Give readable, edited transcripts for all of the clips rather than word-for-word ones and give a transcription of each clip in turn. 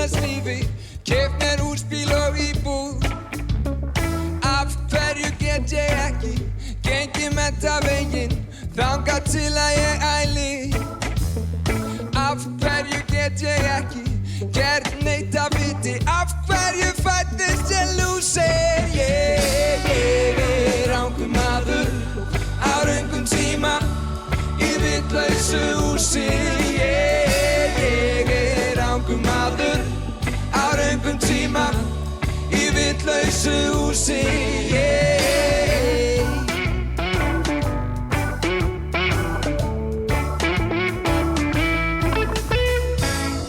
samfélagslífi, keypt mér húsbíl og íbúð. Af hverju get ég ekki gengið menntaveginn þangað til að ég æli? Af hverju get ég ekki gert neitt af viti? Af hverju fæddist ég lúsi? Ég er rangur maður á röngum tíma í vitlausu húsi. Ég er rangur maður á röngum tíma í vitlausu húsi.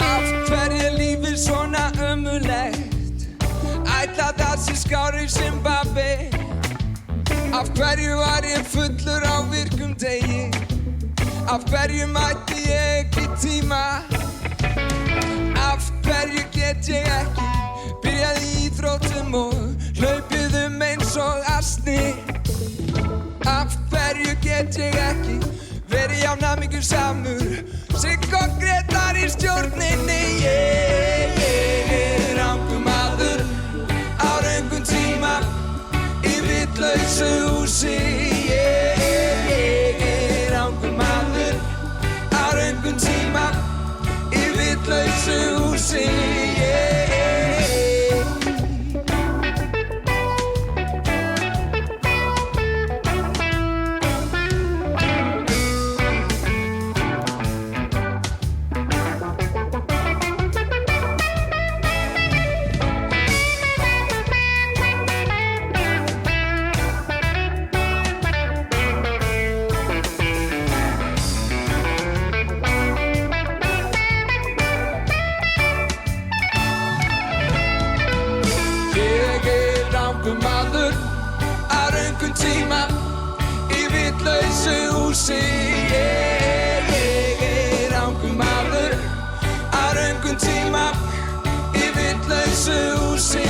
Af hverju er lífið svona ömurlegt? Ætla það sé skárri í Zimbabwe. Af hverju var ég fullur á virkum degi? Af hverju mætti ég ekki tíma? Af hverju get ég ekki byrjað í íþróttum og hlaupið eins og asni? Af hverju get ég ekki verið jafn hamingjusamur? Sigg og Grétar í stjórninni. Ég er rangur maður á röngum tíma í vitlausu húsi. Ég er rangur maður á röngum tíma í vitlausu húsi. Maður á röngum tíma í vitlausu húsi. Ég er rangur maður á röngum tíma í vitlausu húsi.